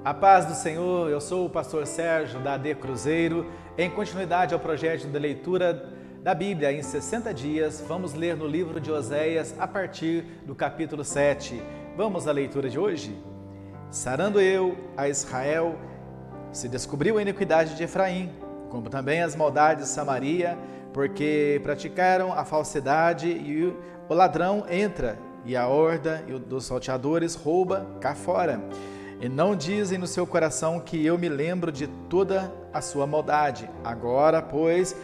A paz do Senhor, eu sou o pastor Sérgio da AD Cruzeiro. Em continuidade ao projeto de leitura da Bíblia em 60 dias, vamos ler no livro de Oséias a partir do capítulo 7. Vamos à leitura de hoje? Sarando eu a Israel, se descobriu a iniquidade de Efraim, como também as maldades de Samaria, porque praticaram a falsidade e o ladrão entra, e a horda dos salteadores rouba cá fora. E não dizem no seu coração que eu me lembro de toda a sua maldade. Agora, pois,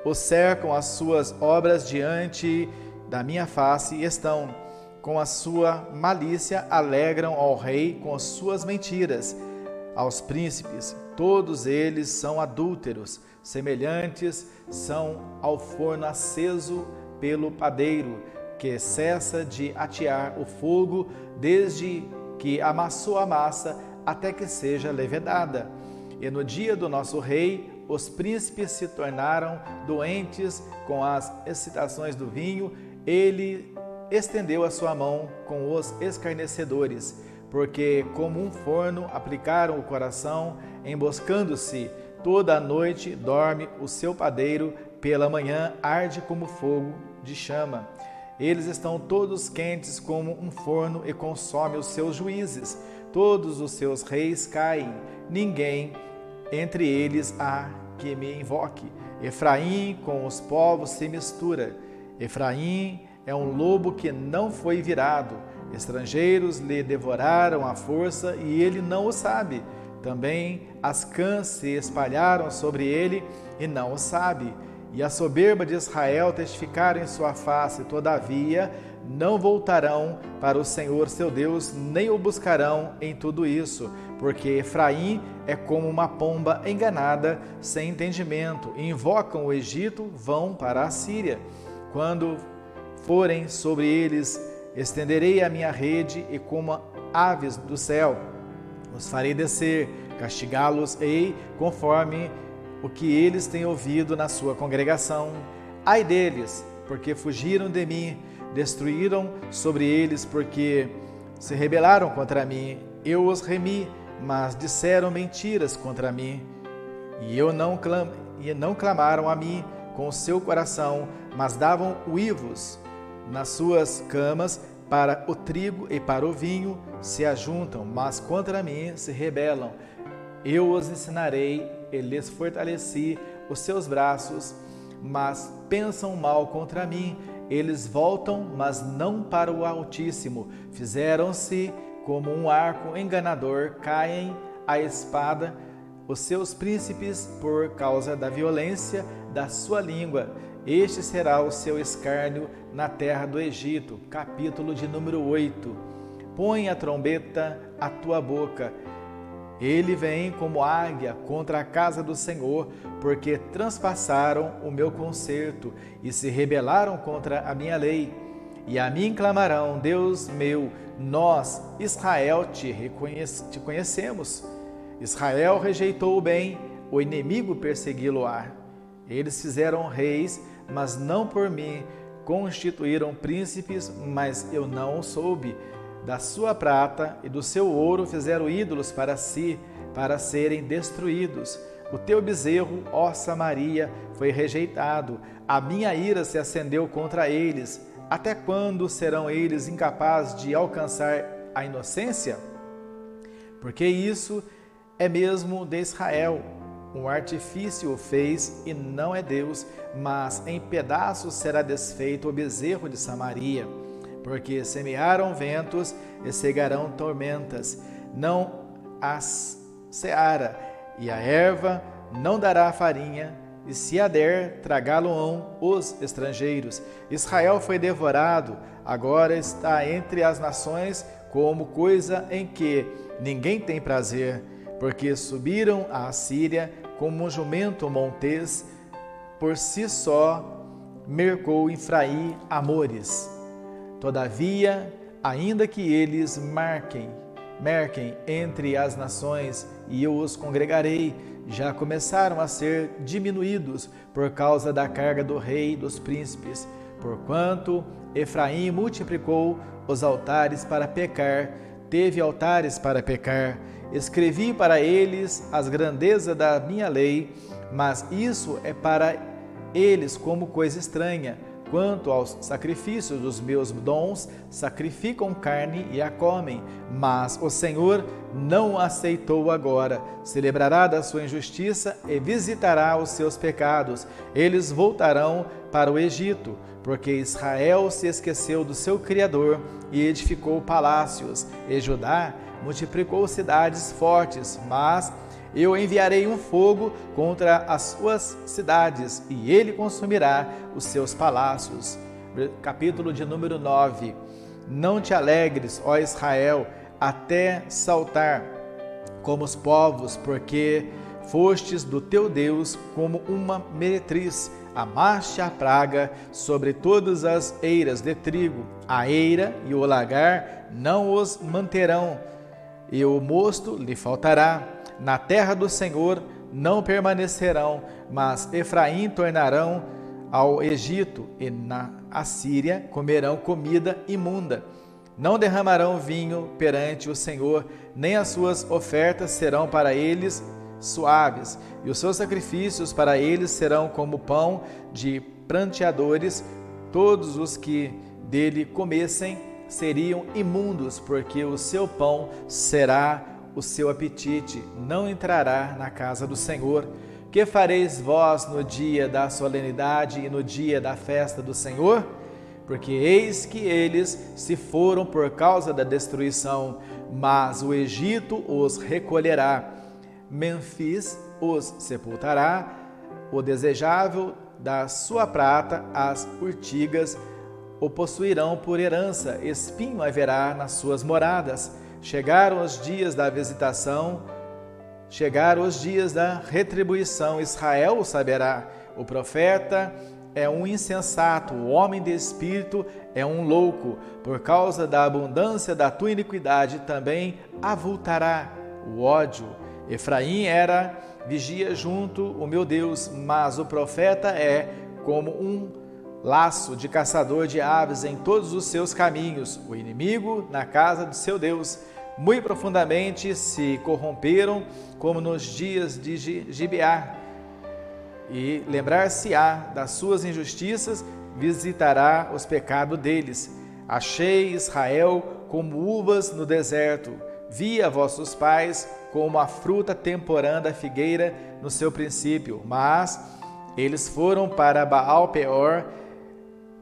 o cercam as suas obras diante da minha face e estão, com a sua malícia, alegram ao rei com as suas mentiras. Aos príncipes, todos eles são adúlteros, semelhantes são ao forno aceso pelo padeiro, que cessa de atear o fogo desde que amassou a massa até que seja levedada. E no dia do nosso rei, os príncipes se tornaram doentes com as excitações do vinho. Ele estendeu a sua mão com os escarnecedores, porque como um forno aplicaram o coração, emboscando-se. Toda a noite dorme o seu padeiro, pela manhã arde como fogo de chama. Eles estão todos quentes como um forno e consome os seus juízes. Todos os seus reis caem, ninguém entre eles há que me invoque. Efraim com os povos se mistura. Efraim é um lobo que não foi virado. Estrangeiros lhe devoraram à força e ele não o sabe. Também as cãs se espalharam sobre ele e não o sabe. E a soberba de Israel testificaram em sua face, todavia não voltarão para o Senhor seu Deus, nem o buscarão em tudo isso, porque Efraim é como uma pomba enganada, sem entendimento, invocam o Egito, vão para a Síria. Quando forem sobre eles, estenderei a minha rede e como aves do céu, os farei descer, castigá-los-ei conforme o que eles têm ouvido na sua congregação. Ai deles, porque fugiram de mim, destruíram sobre eles, porque se rebelaram contra mim. Eu os remi, mas disseram mentiras contra mim. E não clamaram a mim com o seu coração, mas davam uivos nas suas camas. Para o trigo e para o vinho se ajuntam, mas contra mim se rebelam. Eu os ensinarei e lhes fortaleci os seus braços, mas pensam mal contra mim. Eles voltam, mas não para o Altíssimo. Fizeram-se como um arco enganador, caem a espada os seus príncipes por causa da violência da sua língua. Este será o seu escárnio na terra do Egito. Capítulo de número 8. Põe a trombeta à tua boca. Ele vem como águia contra a casa do Senhor, porque transpassaram o meu concerto e se rebelaram contra a minha lei. E a mim clamarão: Deus meu, nós, Israel, te conhecemos. Israel rejeitou o bem, o inimigo persegui-lo-á. Eles fizeram reis, mas não por mim, constituíram príncipes, mas eu não o soube. Da sua prata e do seu ouro fizeram ídolos para si, para serem destruídos. O teu bezerro, ó Samaria, foi rejeitado. A minha ira se acendeu contra eles. Até quando serão eles incapazes de alcançar a inocência? Porque isso é mesmo de Israel. Um artifício o fez e não é Deus, mas em pedaços será desfeito o bezerro de Samaria. Porque semearam ventos e cegarão tormentas, não as seara, e a erva não dará farinha, e se a der, tragá-lo-ão os estrangeiros. Israel foi devorado, agora está entre as nações como coisa em que ninguém tem prazer, porque subiram à Assíria como um jumento montês, por si só mercou Efraim amores. Todavia, ainda que eles merquem entre as nações, e eu os congregarei, já começaram a ser diminuídos por causa da carga do rei e dos príncipes, porquanto Efraim multiplicou os altares para pecar, teve altares para pecar. Escrevi para eles as grandezas da minha lei, mas isso é para eles como coisa estranha. Quanto aos sacrifícios dos meus dons, sacrificam carne e a comem, mas o Senhor não aceitou agora. Se lembrará da sua injustiça e visitará os seus pecados. Eles voltarão para o Egito, porque Israel se esqueceu do seu Criador e edificou palácios, e Judá multiplicou cidades fortes, mas eu enviarei um fogo contra as suas cidades, e ele consumirá os seus palácios. Capítulo de número 9. Não te alegres, ó Israel, até saltar como os povos, porque fostes do teu Deus como uma meretriz. Amaste a praga sobre todas as eiras de trigo. A eira e o lagar não os manterão, e o mosto lhe faltará. Na terra do Senhor não permanecerão, mas Efraim tornarão ao Egito, e na Assíria comerão comida imunda. Não derramarão vinho perante o Senhor, nem as suas ofertas serão para eles suaves, e os seus sacrifícios para eles serão como pão de pranteadores. Todos os que dele comessem seriam imundos, porque o seu pão será o seu apetite, não entrará na casa do Senhor. Que fareis vós no dia da solenidade e no dia da festa do Senhor? Porque eis que eles se foram por causa da destruição, mas o Egito os recolherá. Mênfis os sepultará, o desejável da sua prata, as urtigas o possuirão por herança, espinho haverá nas suas moradas. Chegaram os dias da visitação, chegaram os dias da retribuição, Israel o saberá. O profeta é um insensato, o homem de espírito é um louco. Por causa da abundância da tua iniquidade também avultará o ódio. Efraim era vigia junto o meu Deus, mas o profeta é como um laço de caçador de aves em todos os seus caminhos. O inimigo na casa do seu Deus. Muito profundamente se corromperam, como nos dias de Gibeá. E lembrar-se-á das suas injustiças, visitará os pecados deles. Achei Israel como uvas no deserto. Vi a vossos pais como a fruta temporã da figueira no seu princípio. Mas eles foram para Baal-Peor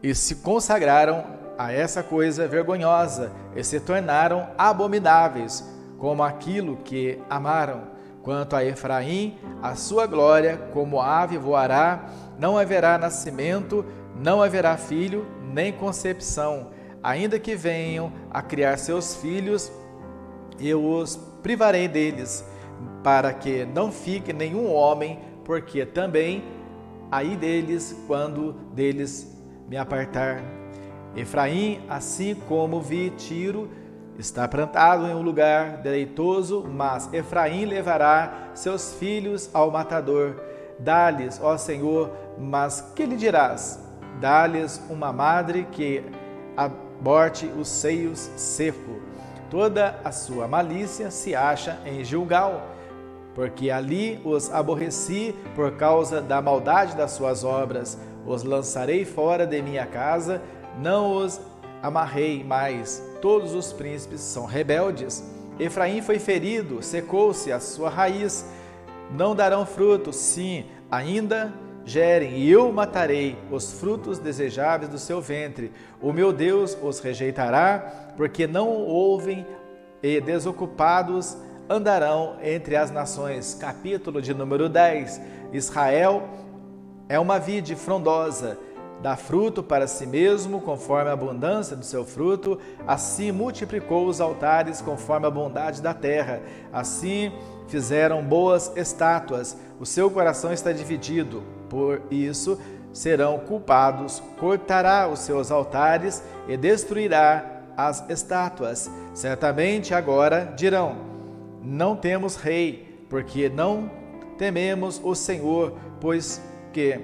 e se consagraram a essa coisa vergonhosa e se tornaram abomináveis, como aquilo que amaram. Quanto a Efraim, a sua glória como ave voará, não haverá nascimento, não haverá filho, nem concepção. Ainda que venham a criar seus filhos, eu os privarei deles, para que não fique nenhum homem, porque também ai deles quando deles me apartar. Efraim, assim como vi Tiro, está plantado em um lugar deleitoso, mas Efraim levará seus filhos ao matador. Dá-lhes, ó Senhor, mas que lhe dirás? Dá-lhes uma madre que aborte os seios seco. Toda a sua malícia se acha em Gilgal, porque ali os aborreci por causa da maldade das suas obras. Os lançarei fora de minha casa, não os amarrei mais. Todos os príncipes são rebeldes. Efraim foi ferido, secou-se a sua raiz. Não darão frutos, sim, ainda gerem, e eu matarei os frutos desejáveis do seu ventre. O meu Deus os rejeitará, porque não o ouvem, e desocupados andarão entre as nações. Capítulo de número 10. Israel é uma vide frondosa, dá fruto para si mesmo, conforme a abundância do seu fruto. Assim multiplicou os altares, conforme a bondade da terra. Assim fizeram boas estátuas. O seu coração está dividido, por isso serão culpados. Cortará os seus altares e destruirá as estátuas. Certamente agora dirão: não temos rei, porque não tememos o Senhor, pois que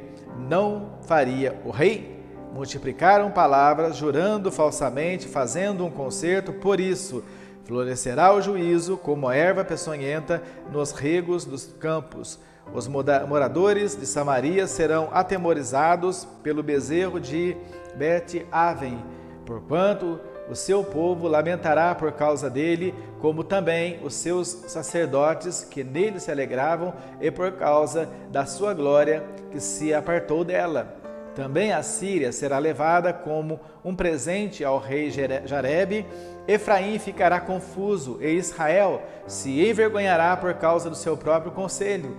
não faria o rei? Multiplicaram palavras, jurando falsamente, fazendo um concerto. Por isso Florescerá o juízo como a erva peçonhenta nos regos dos campos. Os moradores de Samaria serão atemorizados pelo bezerro de Bet-Aven, porquanto o seu povo lamentará por causa dele, como também os seus sacerdotes que nele se alegravam, e por causa da sua glória que se apartou dela. Também a Síria será levada como um presente ao rei Jarebe. Efraim ficará confuso, e Israel se envergonhará por causa do seu próprio conselho.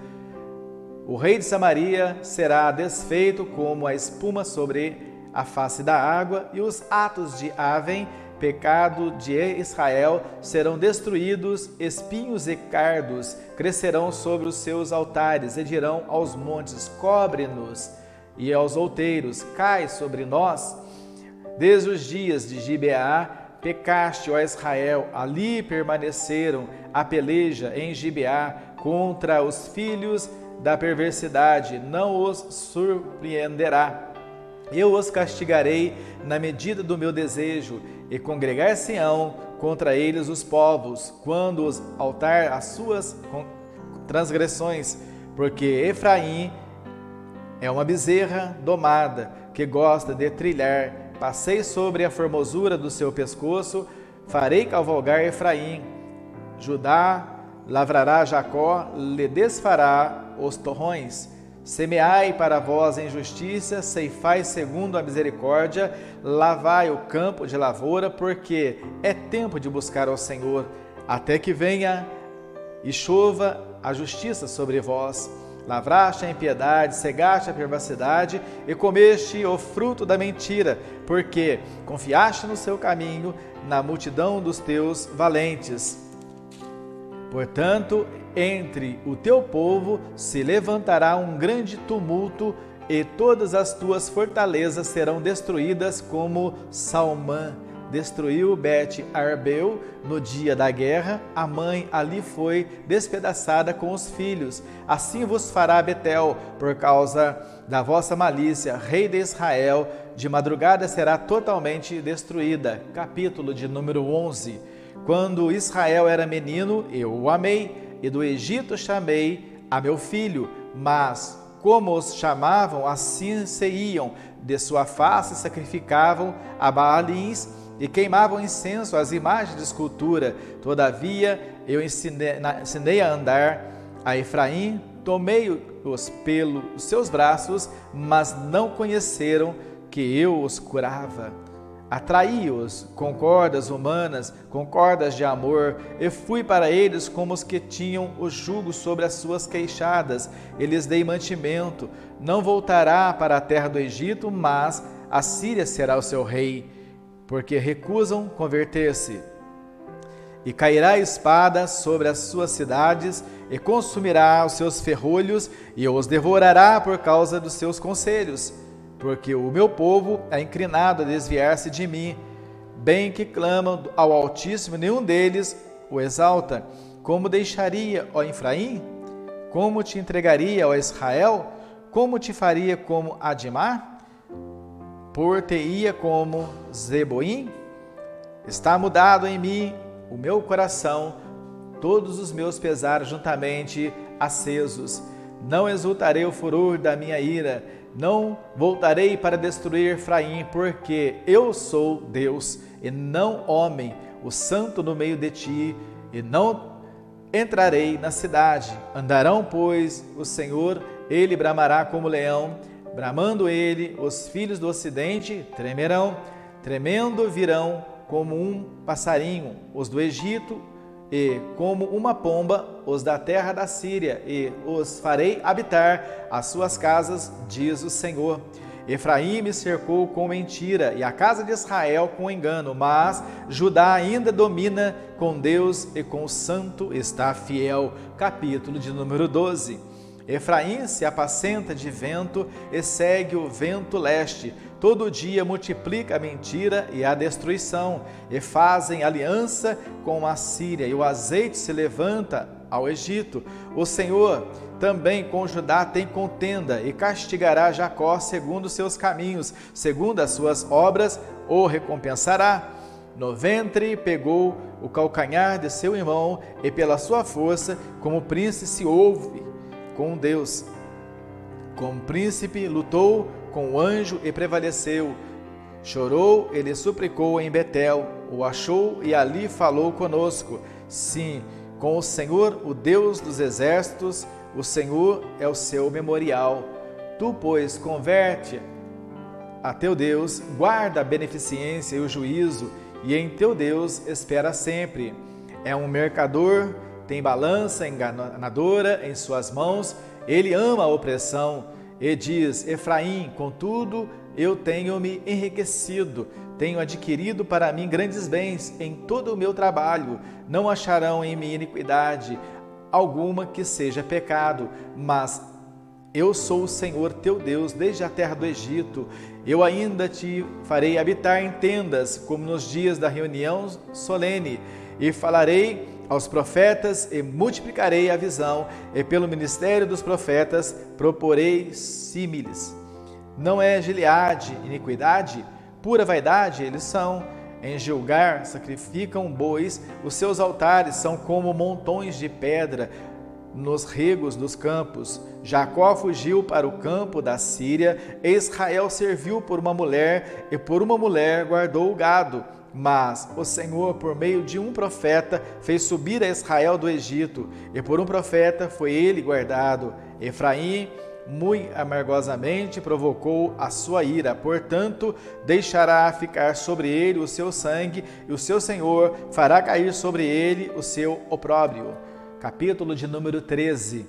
O rei de Samaria será desfeito como a espuma sobre a face da água, e os atos de Aven, pecado de Israel, serão destruídos. Espinhos e cardos crescerão sobre os seus altares, e dirão aos montes: cobre-nos, e aos outeiros: cai sobre nós. Desde os dias de Gibeá pecaste, ó Israel, ali permaneceram a peleja em Gibeá contra os filhos da perversidade, não os surpreenderá. Eu os castigarei na medida do meu desejo, e congregar-se-ão contra eles os povos, quando os altar as suas transgressões, porque Efraim é uma bezerra domada, que gosta de trilhar. Passei sobre a formosura do seu pescoço, farei cavalgar Efraim. Judá lavrará Jacó, lhe desfará os torrões. Semeai para vós em justiça, ceifai segundo a misericórdia, lavai o campo de lavoura, porque é tempo de buscar ao Senhor, até que venha e chova a justiça sobre vós. Lavraste a impiedade, cegaste a perversidade e comeste o fruto da mentira, porque confiaste no seu caminho, na multidão dos teus valentes. Portanto, entre o teu povo se levantará um grande tumulto, e todas as tuas fortalezas serão destruídas, como Salmã destruiu Bet-Arbel no dia da guerra. A mãe ali foi despedaçada com os filhos. Assim vos fará Betel, por causa da vossa malícia. Rei de Israel, de madrugada será totalmente destruída. Capítulo de número 11. Quando Israel era menino, eu o amei, e do Egito chamei a meu filho, mas como os chamavam, assim se iam, de sua face sacrificavam a Baalins e queimavam incenso às imagens de escultura. Todavia eu ensinei a andar a Efraim, tomei-os pelos seus braços, mas não conheceram que eu os curava. Atraí-os com cordas humanas, com cordas de amor, e fui para eles como os que tinham o jugo sobre as suas queixadas, e lhes dei mantimento. Não voltará para a terra do Egito, mas a Síria será o seu rei, porque recusam converter-se. E cairá a espada sobre as suas cidades, e consumirá os seus ferrolhos, e os devorará por causa dos seus conselhos. Porque o meu povo é inclinado a desviar-se de mim, bem que clamam ao Altíssimo, nenhum deles o exalta. Como deixaria, ó Efraim? Como te entregaria, ó Israel? Como te faria como Adimá? Por-te-ia como Zeboim? Está mudado em mim o meu coração, todos os meus pesares juntamente acesos. Não exultarei o furor da minha ira, não voltarei para destruir Efraim, porque eu sou Deus e não homem, o santo no meio de ti, e não entrarei na cidade. Andarão, pois, o Senhor, ele bramará como leão, bramando ele, os filhos do ocidente tremerão, tremendo virão como um passarinho, os do Egito, e como uma pomba, os da terra da Síria, e os farei habitar as suas casas, diz o Senhor. Efraim me cercou com mentira, e a casa de Israel com engano, mas Judá ainda domina com Deus, e com o santo está fiel. Capítulo de número 12. Efraim se apacenta de vento e segue o vento leste. Todo dia multiplica a mentira e a destruição, e fazem aliança com a Síria, e o azeite se levanta ao Egito. O Senhor também com Judá tem contenda, e castigará Jacó segundo os seus caminhos, segundo as suas obras o recompensará. No ventre pegou o calcanhar de seu irmão, e pela sua força, como príncipe se houve com Deus. Como príncipe lutou com o anjo e prevaleceu. Chorou e lhe suplicou em Betel, o achou e ali falou conosco. Sim, com o Senhor, o Deus dos exércitos, o Senhor é o seu memorial. Tu, pois, converte a teu Deus, guarda a beneficência e o juízo, e em teu Deus espera sempre. É um mercador, tem balança enganadora em suas mãos, ele ama a opressão, e diz: Efraim, contudo, eu tenho me enriquecido, tenho adquirido para mim grandes bens em todo o meu trabalho. Não acharão em mim iniquidade alguma que seja pecado, mas eu sou o Senhor teu Deus desde a terra do Egito. Eu ainda te farei habitar em tendas, como nos dias da reunião solene, e falarei aos profetas e multiplicarei a visão, e pelo ministério dos profetas proporei símiles. Não é Gileade iniquidade? Pura vaidade eles são. Em Gilgar sacrificam bois, os seus altares são como montões de pedra nos regos dos campos. Jacó fugiu para o campo da Síria, e Israel serviu por uma mulher, e por uma mulher guardou o gado. Mas o Senhor, por meio de um profeta, fez subir a Israel do Egito, e por um profeta foi ele guardado. Efraim muito amargosamente provocou a sua ira, portanto, deixará ficar sobre ele o seu sangue, e o seu Senhor fará cair sobre ele o seu opróbrio. Capítulo de número 13.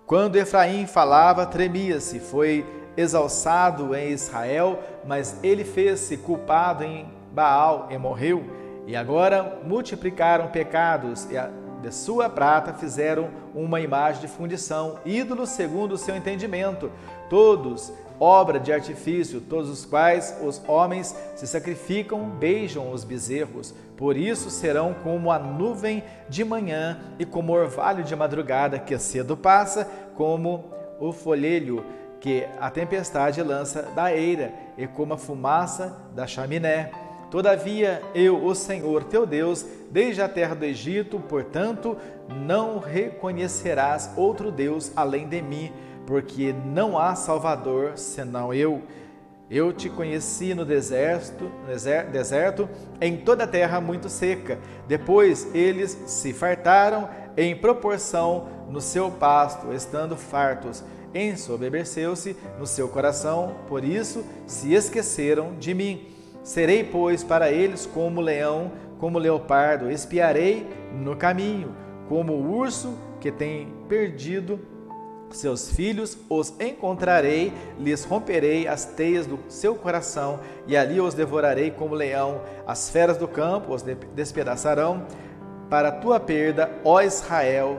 Quando Efraim falava, tremia-se, foi exalçado em Israel, mas ele fez-se culpado em Baal e morreu. E agora multiplicaram pecados, e de sua prata fizeram uma imagem de fundição, ídolos segundo o seu entendimento, todos obra de artifício, todos os quais os homens se sacrificam, beijam os bezerros. Por isso serão como a nuvem de manhã e como o orvalho de madrugada que cedo passa, como o folhelho que a tempestade lança da eira e como a fumaça da chaminé. Todavia, eu, o Senhor teu Deus, desde a terra do Egito, portanto, não reconhecerás outro Deus além de mim, porque não há Salvador senão eu. Eu te conheci no deserto, em toda a terra muito seca. Depois eles se fartaram em proporção no seu pasto, estando fartos. Ensoberbeceu-se no seu coração, por isso se esqueceram de mim. Serei, pois, para eles como leão, como leopardo, espiarei no caminho, como o urso que tem perdido seus filhos, os encontrarei, lhes romperei as teias do seu coração, e ali os devorarei como leão. As feras do campo os despedaçarão. Para tua perda, ó Israel,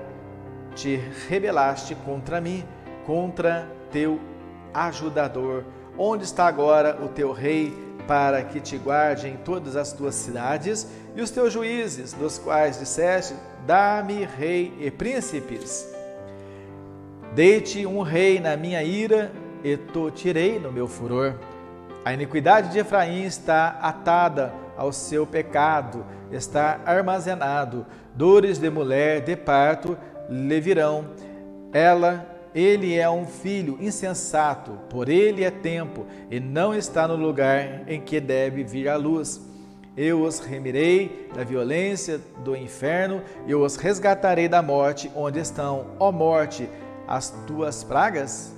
te rebelaste contra mim, contra teu ajudador. Onde está agora o teu rei, para que te guarde em todas as tuas cidades, e os teus juízes, dos quais disseste: dá-me rei e príncipes? Dei-te um rei na minha ira, e te tirei no meu furor. A iniquidade de Efraim está atada ao seu pecado, está armazenado. Dores de mulher de parto lhe virão. Ele é um filho insensato, por ele é tempo, e não está no lugar em que deve vir à luz. Eu os remirei da violência do inferno, e os resgatarei da morte. Onde estão, ó morte, as tuas pragas?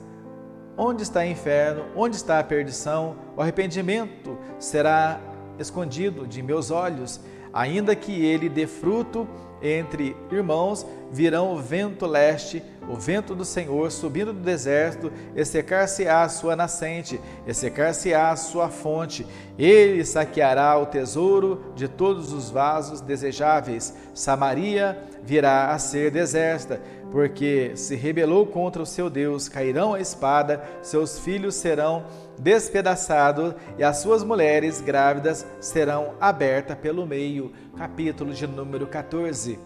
Onde está o inferno? Onde está a perdição? O arrependimento será escondido de meus olhos. Ainda que ele dê fruto entre irmãos, virão o vento leste, o vento do Senhor subindo do deserto, e secar-se-á a sua nascente, e secar-se-á a sua fonte. Ele saqueará o tesouro de todos os vasos desejáveis. Samaria virá a ser deserta, porque se rebelou contra o seu Deus. Cairão a espada, seus filhos serão despedaçados, e as suas mulheres grávidas serão abertas pelo meio. Capítulo de número 14.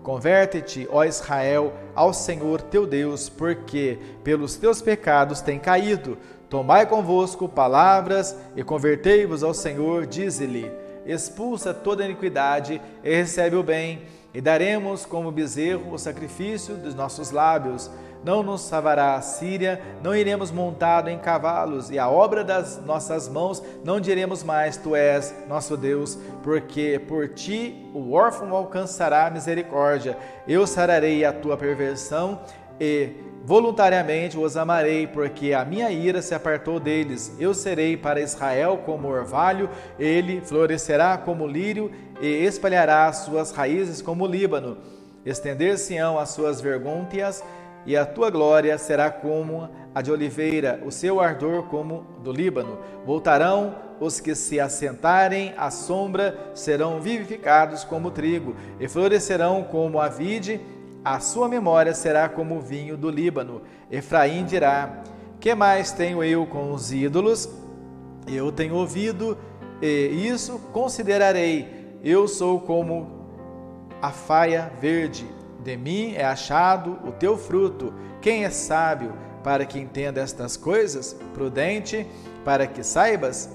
Converte-te, ó Israel, ao Senhor teu Deus, porque pelos teus pecados tem caído. Tomai convosco palavras e convertei-vos ao Senhor, dize-lhe: expulsa toda iniquidade e recebe o bem, e daremos como bezerro o sacrifício dos nossos lábios. Não nos salvará a Síria, não iremos montado em cavalos, e a obra das nossas mãos não diremos mais, tu és nosso Deus, porque por ti o órfão alcançará misericórdia. Eu sararei a tua perversão e voluntariamente os amarei, porque a minha ira se apartou deles. Eu serei para Israel como orvalho, ele florescerá como lírio e espalhará as suas raízes como o Líbano. Estender-se-ão as suas vergônteas, e a tua glória será como a de oliveira, o seu ardor como do Líbano. Voltarão os que se assentarem à sombra, serão vivificados como o trigo, e florescerão como a vide, a sua memória será como o vinho do Líbano. Efraim dirá: que mais tenho eu com os ídolos? Eu tenho ouvido, e isso considerarei. Eu sou como a faia verde. De mim é achado o teu fruto. Quem é sábio para que entenda estas coisas? Prudente para que saibas?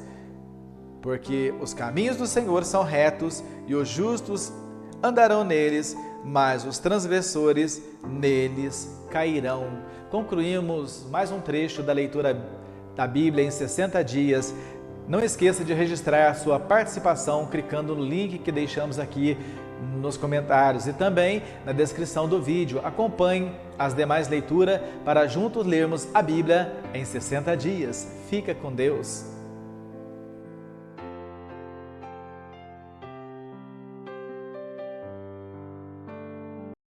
Porque os caminhos do Senhor são retos e os justos andarão neles, mas os transgressores neles cairão. Concluímos mais um trecho da leitura da Bíblia em 60 dias. Não esqueça de registrar a sua participação clicando no link que deixamos aqui nos comentários e também na descrição do vídeo. Acompanhe as demais leituras para juntos lermos a Bíblia em 60 dias. Fica com Deus!